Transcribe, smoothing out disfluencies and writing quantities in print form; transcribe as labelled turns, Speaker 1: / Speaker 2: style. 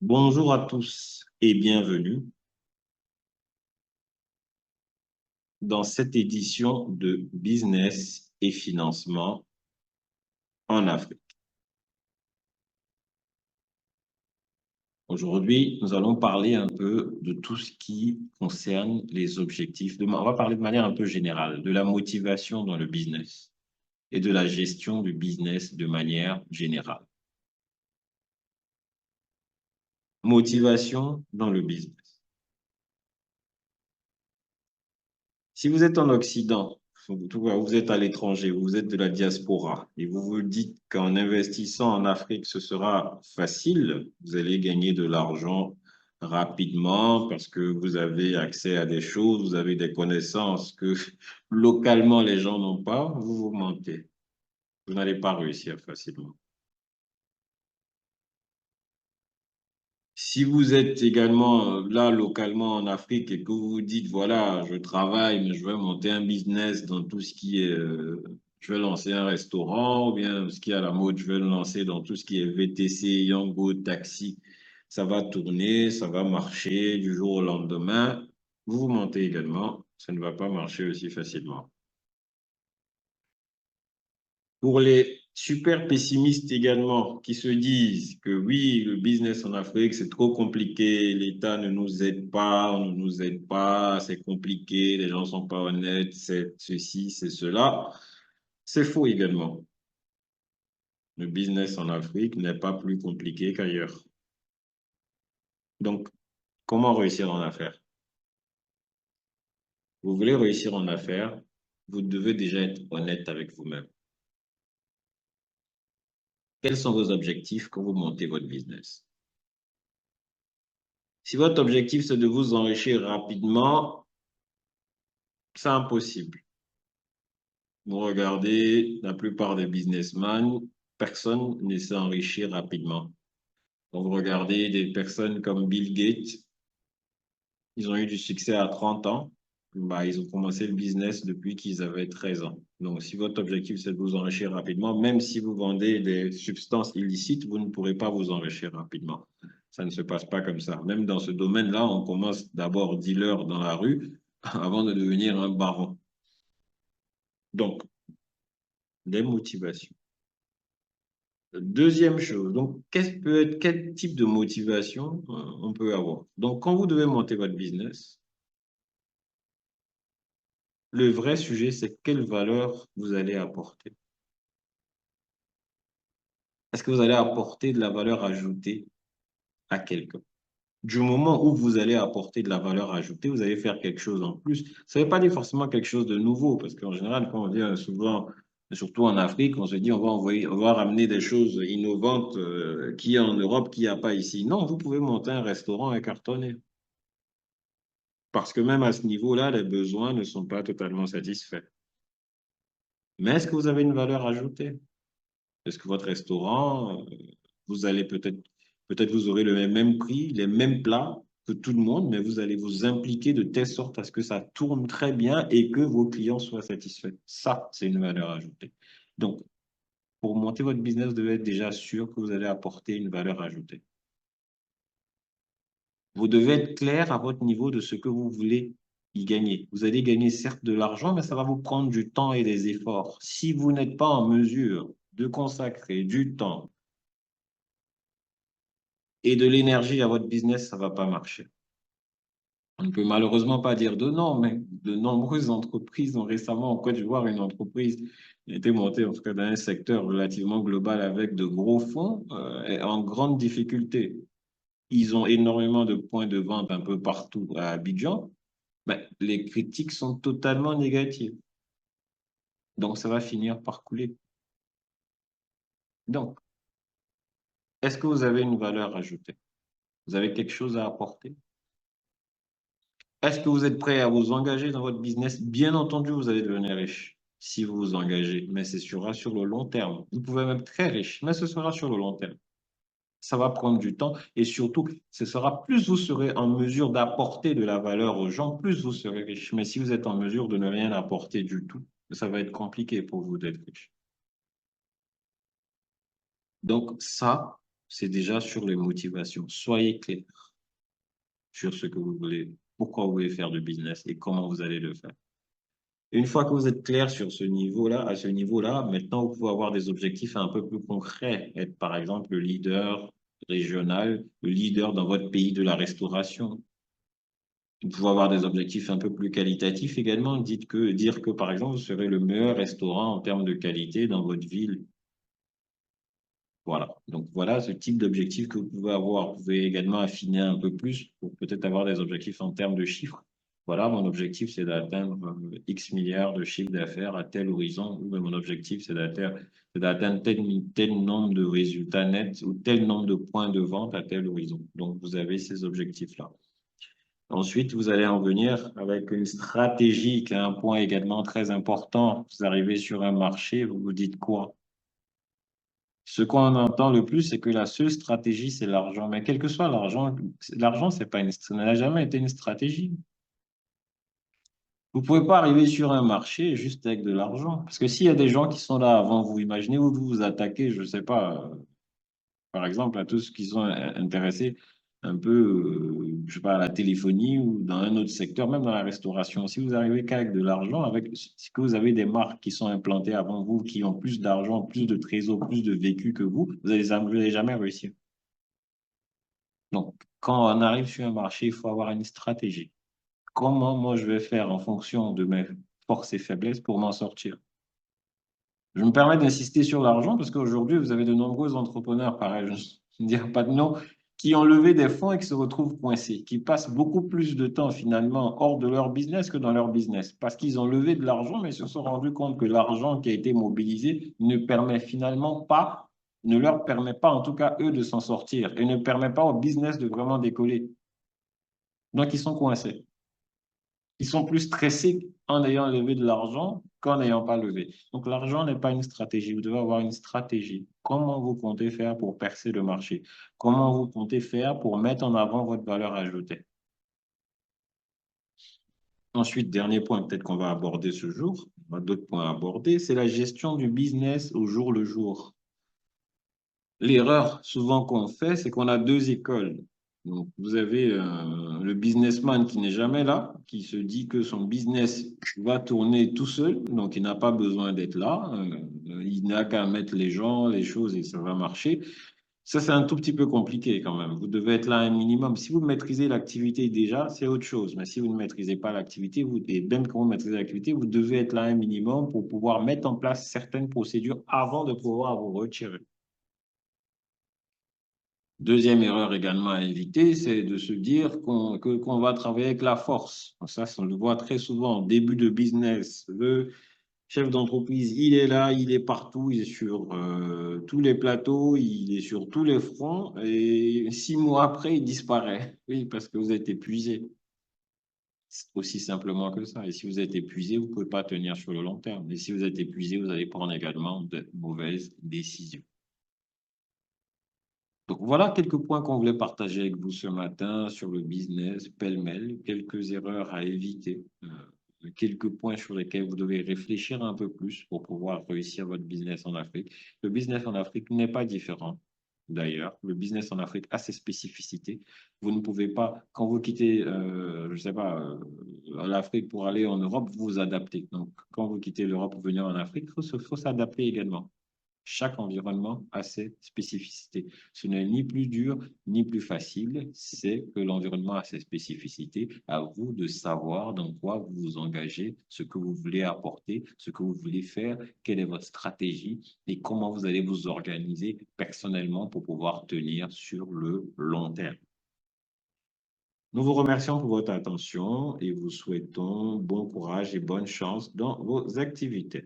Speaker 1: Bonjour à tous et bienvenue dans cette édition de Business et Financement en Afrique. Aujourd'hui, nous allons parler un peu de tout ce qui concerne les objectifs. On va parler de manière un peu générale de la motivation dans le business et de la gestion du business de manière générale. Motivation dans le business. Si vous êtes en Occident, vous êtes à l'étranger, vous êtes de la diaspora et vous vous dites qu'en investissant en Afrique, ce sera facile, vous allez gagner de l'argent rapidement parce que vous avez accès à des choses, vous avez des connaissances que localement les gens n'ont pas, vous vous mentez. Vous n'allez pas réussir facilement. Si vous êtes également là localement en Afrique et que vous vous dites, voilà, je travaille, mais je veux monter un business dans tout ce qui est, je vais lancer un restaurant ou bien ce qui est à la mode, je vais le lancer dans tout ce qui est VTC, Yango, taxi, ça va tourner, ça va marcher du jour au lendemain. Vous vous mentez également, ça ne va pas marcher aussi facilement. Pour les super pessimistes également, qui se disent que oui, le business en Afrique, c'est trop compliqué, l'État ne nous aide pas, on ne nous aide pas, c'est compliqué, les gens ne sont pas honnêtes, c'est ceci, c'est cela. C'est faux également. Le business en Afrique n'est pas plus compliqué qu'ailleurs. Donc, comment réussir en affaires? Vous voulez réussir en affaires, vous devez déjà être honnête avec vous-même. Quels sont vos objectifs quand vous montez votre business? Si votre objectif, c'est de vous enrichir rapidement, c'est impossible. Vous regardez la plupart des businessmen, personne ne s'est enrichi rapidement. Quand vous regardez des personnes comme Bill Gates, ils ont eu du succès à 30 ans. Bah, ils ont commencé le business depuis qu'ils avaient 13 ans. Donc, si votre objectif, c'est de vous enrichir rapidement, même si vous vendez des substances illicites, vous ne pourrez pas vous enrichir rapidement. Ça ne se passe pas comme ça. Même dans ce domaine-là, on commence d'abord dealer dans la rue avant de devenir un baron. Donc, des motivations. Deuxième chose, donc, quel type de motivation on peut avoir? Donc, quand vous devez monter votre business, le vrai sujet, c'est quelle valeur vous allez apporter. Est-ce que vous allez apporter de la valeur ajoutée à quelqu'un? Du moment où vous allez apporter de la valeur ajoutée, vous allez faire quelque chose en plus. Ça ne veut pas dire forcément quelque chose de nouveau, parce qu'en général, quand on vient souvent, surtout en Afrique, on se dit on va ramener des choses innovantes qui y a en Europe, qu'il n'y a pas ici. Non, vous pouvez monter un restaurant et cartonner. Parce que même à ce niveau-là, les besoins ne sont pas totalement satisfaits. Mais est-ce que vous avez une valeur ajoutée? Est-ce que votre restaurant, vous allez peut-être vous aurez le même prix, les mêmes plats que tout le monde, mais vous allez vous impliquer de telle sorte à ce que ça tourne très bien et que vos clients soient satisfaits. Ça, c'est une valeur ajoutée. Donc, pour monter votre business, vous devez être déjà sûr que vous allez apporter une valeur ajoutée. Vous devez être clair à votre niveau de ce que vous voulez y gagner. Vous allez gagner certes de l'argent, mais ça va vous prendre du temps et des efforts. Si vous n'êtes pas en mesure de consacrer du temps et de l'énergie à votre business, ça ne va pas marcher. On ne peut malheureusement pas dire de non, mais de nombreuses entreprises ont récemment en Côte d'Ivoire une entreprise qui a été montée en tout cas dans un secteur relativement global avec de gros fonds est en grande difficulté. Ils ont énormément de points de vente un peu partout à Abidjan. Ben, les critiques sont totalement négatives. Donc, ça va finir par couler. Donc, est-ce que vous avez une valeur ajoutée? Vous avez quelque chose à apporter? Est-ce que vous êtes prêt à vous engager dans votre business? Bien entendu, vous allez devenir riche si vous vous engagez, mais ce sera sur le long terme. Vous pouvez même être très riche, mais ce sera sur le long terme. Ça va prendre du temps et surtout, ce sera plus vous serez en mesure d'apporter de la valeur aux gens, plus vous serez riche. Mais si vous êtes en mesure de ne rien apporter du tout, ça va être compliqué pour vous d'être riche. Donc ça, c'est déjà sur les motivations. Soyez clair sur ce que vous voulez, pourquoi vous voulez faire du business et comment vous allez le faire. Une fois que vous êtes clair sur ce niveau-là, à ce niveau-là, maintenant, vous pouvez avoir des objectifs un peu plus concrets. Être, par exemple, le leader régional, le leader dans votre pays de la restauration. Vous pouvez avoir des objectifs un peu plus qualitatifs également. Dire que, par exemple, vous serez le meilleur restaurant en termes de qualité dans votre ville. Voilà. Donc, voilà ce type d'objectif que vous pouvez avoir. Vous pouvez également affiner un peu plus pour peut-être avoir des objectifs en termes de chiffres. Voilà, mon objectif, c'est d'atteindre X milliards de chiffre d'affaires à tel horizon, ou bien mon objectif, c'est d'atteindre tel nombre de résultats nets ou tel nombre de points de vente à tel horizon. Donc, vous avez ces objectifs-là. Ensuite, vous allez en venir avec une stratégie qui est un point également très important. Vous arrivez sur un marché, vous vous dites quoi? Ce qu'on entend le plus, c'est que la seule stratégie, c'est l'argent. Mais quel que soit l'argent, c'est pas ça n'a jamais été une stratégie. Vous pouvez pas arriver sur un marché juste avec de l'argent. Parce que s'il y a des gens qui sont là avant vous, imaginez vous vous attaquez, je sais pas, par exemple, à tous qui sont intéressés un peu, je sais pas, à la téléphonie ou dans un autre secteur, même dans la restauration. Si vous arrivez qu'avec de l'argent, si que vous avez des marques qui sont implantées avant vous, qui ont plus d'argent, plus de trésor, plus de vécu que vous allez jamais réussir. Donc, quand on arrive sur un marché, il faut avoir une stratégie. Comment moi je vais faire en fonction de mes forces et faiblesses pour m'en sortir? Je me permets d'insister sur l'argent parce qu'aujourd'hui, vous avez de nombreux entrepreneurs, pareil, je ne dirais pas de nom, qui ont levé des fonds et qui se retrouvent coincés, qui passent beaucoup plus de temps finalement hors de leur business que dans leur business parce qu'ils ont levé de l'argent, mais ils se sont rendus compte que l'argent qui a été mobilisé ne leur permet pas en tout cas eux de s'en sortir et ne permet pas au business de vraiment décoller. Donc, ils sont coincés. Ils sont plus stressés en ayant levé de l'argent qu'en n'ayant pas levé. Donc, l'argent n'est pas une stratégie. Vous devez avoir une stratégie. Comment vous comptez faire pour percer le marché? Comment vous comptez faire pour mettre en avant votre valeur ajoutée? Ensuite, dernier point peut-être qu'on va aborder ce jour, on a d'autres points à aborder, c'est la gestion du business au jour le jour. L'erreur souvent qu'on fait, c'est qu'on a deux écoles. Donc, vous avez le businessman qui n'est jamais là, qui se dit que son business va tourner tout seul, donc il n'a pas besoin d'être là. Il n'a qu'à mettre les gens, les choses et ça va marcher. Ça, c'est un tout petit peu compliqué quand même. Vous devez être là un minimum. Si vous maîtrisez l'activité déjà, c'est autre chose. Mais si vous ne maîtrisez pas l'activité, et même quand vous maîtrisez l'activité, vous devez être là un minimum pour pouvoir mettre en place certaines procédures avant de pouvoir vous retirer. Deuxième erreur également à éviter, c'est de se dire qu'on va travailler avec la force. Ça, on le voit très souvent en début de business. Le chef d'entreprise, il est là, il est partout, il est sur tous les plateaux, il est sur tous les fronts, et 6 mois après, il disparaît. Oui, parce que vous êtes épuisé. C'est aussi simplement que ça. Et si vous êtes épuisé, vous ne pouvez pas tenir sur le long terme. Et si vous êtes épuisé, vous allez prendre également de mauvaises décisions. Donc voilà quelques points qu'on voulait partager avec vous ce matin sur le business, pêle-mêle, quelques erreurs à éviter, quelques points sur lesquels vous devez réfléchir un peu plus pour pouvoir réussir votre business en Afrique. Le business en Afrique n'est pas différent. D'ailleurs, le business en Afrique a ses spécificités. Vous ne pouvez pas, quand vous quittez, je ne sais pas, l'Afrique pour aller en Europe, vous vous adaptez. Donc, quand vous quittez l'Europe pour venir en Afrique, faut s'adapter également. Chaque environnement a ses spécificités. Ce n'est ni plus dur ni plus facile, c'est que l'environnement a ses spécificités. À vous de savoir dans quoi vous vous engagez, ce que vous voulez apporter, ce que vous voulez faire, quelle est votre stratégie et comment vous allez vous organiser personnellement pour pouvoir tenir sur le long terme. Nous vous remercions pour votre attention et vous souhaitons bon courage et bonne chance dans vos activités.